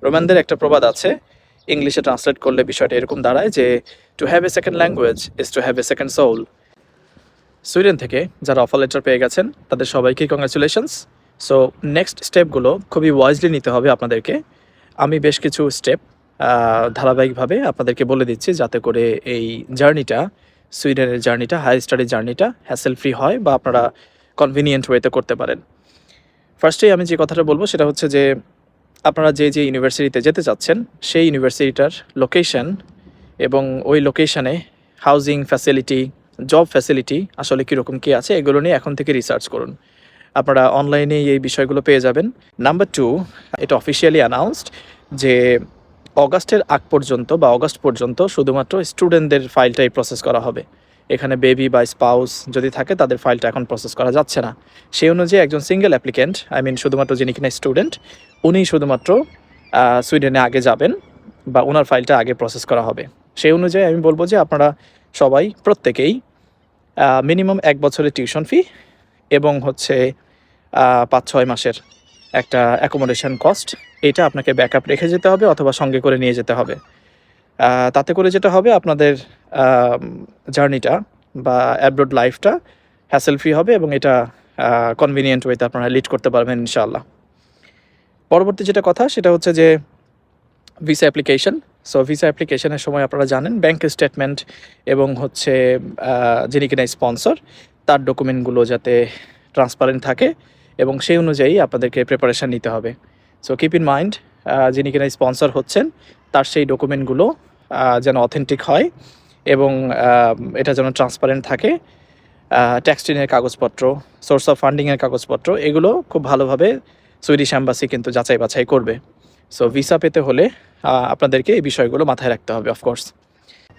রোমানদের একটা প্রবাদ আছে, ইংলিশে ট্রান্সলেট করলে বিষয়টা এরকম দাঁড়ায় যে to have a second language is to have a second soul. Sweden থেকে যারা অফার লেটার পেয়ে গেছেন তাদের সবাইকে কংগ্রাচুলেশনস। সো নেক্সট স্টেপগুলো খুবই ওয়াইজলি নিতে হবে আপনাদেরকে। আমি বেশ কিছু স্টেপ ধারাবাহিকভাবে আপনাদেরকে বলে দিচ্ছি, যাতে করে এই জার্নিটা, সুইডেনের জার্নিটা, হাই স্টাডি জার্নিটা হ্যাসেল ফ্রি হয় বা আপনারা কনভিনিয়েন্ট ওয়েতে করতে পারেন। ফার্স্টেই আমি যে কথাটা বলবো সেটা হচ্ছে যে আপনারা যে ইউনিভার্সিটিতে যেতে চাচ্ছেন সেই ইউনিভার্সিটিটার লোকেশন এবং ওই লোকেশানে হাউজিং ফ্যাসিলিটি, জব ফ্যাসিলিটি আসলে কীরকম কী আছে এগুলো নিয়ে এখন থেকে রিসার্চ করুন। আপনারা অনলাইনে এই বিষয়গুলো পেয়ে যাবেন। নাম্বার 2, এটা অফিসিয়ালি অ্যানাউন্সড যে অগাস্টের আগ পর্যন্ত বা অগাস্ট পর্যন্ত শুধুমাত্র স্টুডেন্টদের ফাইলটাই প্রসেস করা হবে। এখানে বেবি বা স্পাউস যদি থাকে তাদের ফাইলটা এখন প্রসেস করা যাচ্ছে না। সেই অনুযায়ী একজন সিঙ্গেল অ্যাপ্লিকেন্ট, শুধুমাত্র যিনি কিনা স্টুডেন্ট, উনি শুধুমাত্র সুইডেনে আগে যাবেন বা ওনার ফাইলটা আগে প্রসেস করা হবে। সেই অনুযায়ী আমি বলবো যে আপনারা সবাই প্রত্যেকেই মিনিমাম 1 বছরের টিউশন ফি এবং হচ্ছে 5-6 মাসের একটা অ্যাকোমোডেশন কস্ট, এটা আপনাকে ব্যাকআপ রেখে যেতে হবে অথবা সঙ্গে করে নিয়ে যেতে হবে। তাতে করে যেটা হবে আপনাদের জার্নিটা বা অ্যাব্রোড লাইফটা হ্যাসেল ফ্রি হবে এবং এটা কনভিনিয়েন্ট ওয়েতে আপনারা লিড করতে পারবেন ইনশাআল্লাহ। পরবর্তী যেটা কথা সেটা হচ্ছে যে ভিসা অ্যাপ্লিকেশন। সো ভিসা অ্যাপ্লিকেশনের সময় আপনারা জানেন ব্যাংক স্টেটমেন্ট এবং হচ্ছে যিনি কিনা স্পন্সর তার ডকুমেন্টগুলো যাতে ট্রান্সপারেন্ট থাকে এবং সেই অনুযায়ী আপনাদেরকে প্রিপারেশান নিতে হবে। সো কিপ ইন মাইন্ড যিনি কিনা স্পন্সর হচ্ছেন তার সেই ডকুমেন্টগুলো যেন অথেন্টিক হয় এবং এটা যেন ট্রান্সপারেন্ট থাকে। ট্যাক্স রিনের কাগজপত্র, সোর্স অফ ফান্ডিংয়ের কাগজপত্র, এগুলো খুব ভালোভাবে সুইডিশ অ্যাম্বাসি কিন্তু যাচাই বাছাই করবে। সো ভিসা পেতে হলে আপনাদেরকে এই বিষয়গুলো মাথায় রাখতে হবে অফকোর্স।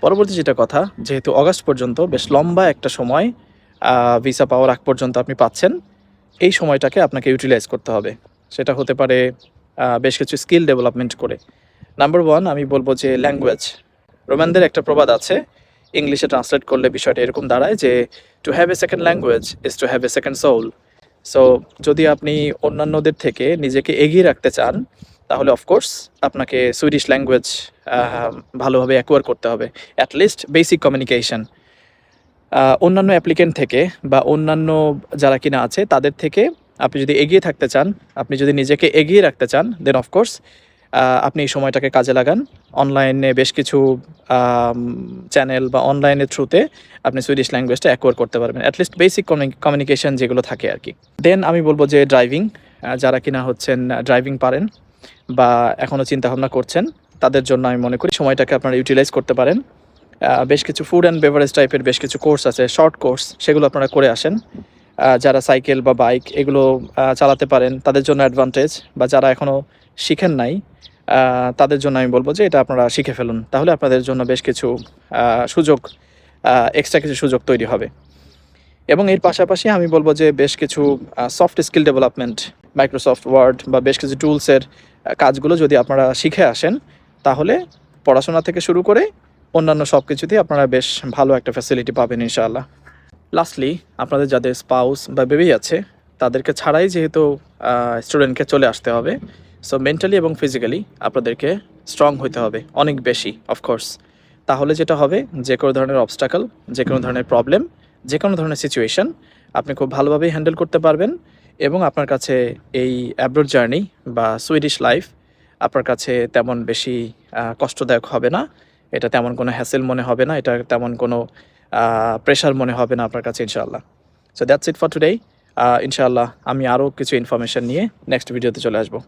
পরবর্তী যেটা কথা, যেহেতু অগাস্ট পর্যন্ত বেশ লম্বা একটা সময় ভিসা পাওয়ার আগ পর্যন্ত আপনি পাচ্ছেন, এই সময়টাকে আপনাকে ইউটিলাইজ করতে হবে। সেটা হতে পারে বেশ কিছু স্কিল ডেভেলপমেন্ট করে। নাম্বার 1 আমি বলবো যে ল্যাঙ্গুয়েজ। রোমানদের একটা প্রবাদ আছে, ইংলিশে ট্রান্সলেট করলে বিষয়টা এরকম দাঁড়ায় যে to have a second language is to have a second soul. So যদি আপনি অন্যান্যদের থেকে নিজেকে এগিয়ে রাখতে চান তাহলে অফকোর্স আপনাকে সুইডিশ ল্যাঙ্গুয়েজ ভালোভাবে অ্যাকোয়ার করতে হবে, অ্যাটলিস্ট বেসিক কমিউনিকেশন। অন্যান্য অ্যাপ্লিকেন্ট থেকে বা অন্যান্য যারা কিনা আছে তাদের থেকে আপনি যদি এগিয়ে থাকতে চান, আপনি যদি নিজেকে এগিয়ে রাখতে চান, দেন অফকোর্স আপনি এই সময়টাকে কাজে লাগান। অনলাইনে বেশ কিছু চ্যানেল বা অনলাইনের থ্রুতে আপনি সুইডিশ ল্যাঙ্গুয়েজটা অ্যাকোয়ার করতে পারবেন, অ্যাটলিস্ট বেসিক কমিউনিকেশন যেগুলো থাকে আর কি। দেন আমি বলবো যে ড্রাইভিং, যারা কিনা হচ্ছেন ড্রাইভিং পারেন বা এখনও চিন্তাভাবনা করছেন, তাদের জন্য আমি মনে করি সময়টাকে আপনারা ইউটিলাইজ করতে পারেন। বেশ কিছু ফুড অ্যান্ড বেভারেজ টাইপের বেশ কিছু কোর্স আছে, শর্ট কোর্স, সেগুলো আপনারা করে আসেন। যারা সাইকেল বা বাইক এগুলো চালাতে পারেন তাদের জন্য অ্যাডভান্টেজ, বা যারা এখনও শিখেন নাই তাদের জন্য আমি বলবো যে এটা আপনারা শিখে ফেলুন, তাহলে আপনাদের জন্য বেশ কিছু সুযোগ, এক্সট্রা কিছু সুযোগ তৈরি হবে। এবং এর পাশাপাশি আমি বলবো যে বেশ কিছু soft skill development, Microsoft Word বা বেশ কিছু টুলসের কাজগুলো যদি আপনারা শিখে আসেন তাহলে পড়াশোনা থেকে শুরু করে অন্যান্য সব কিছুতেই আপনারা বেশ ভালো একটা ফ্যাসিলিটি পাবেন ইনশাআল্লাহ। লাস্টলি আপনাদের যাদের স্পাউস বা বেবি আছে তাদেরকে ছাড়াই যেহেতু স্টুডেন্টকে চলে আসতে হবে, সো মেন্টালি এবং ফিজিক্যালি আপনাদেরকে স্ট্রং হতে হবে অনেক বেশি অফকোর্স। তাহলে যেটা হবে, যে কোনো ধরনের অবস্টাকল, যে কোনো ধরনের প্রবলেম, যে কোনো ধরনের সিচুয়েশান আপনি খুব ভালোভাবেই হ্যান্ডেল করতে পারবেন এবং আপনার কাছে এই অ্যাব্রোড জার্নি বা সুইডিশ লাইফ আপনার কাছে তেমন বেশি কষ্টদায়ক হবে না। এটা তেমন কোনো হ্যাসেল মনে হবে না, এটা তেমন কোনো প্রেশার মনে হবে না আপনার কাছে ইনশাআল্লাহ। So that's it for today. ইনশাআল্লাহ আমি আরও কিছু ইনফরমেশান নিয়ে নেক্সট ভিডিওতে চলে আসবো।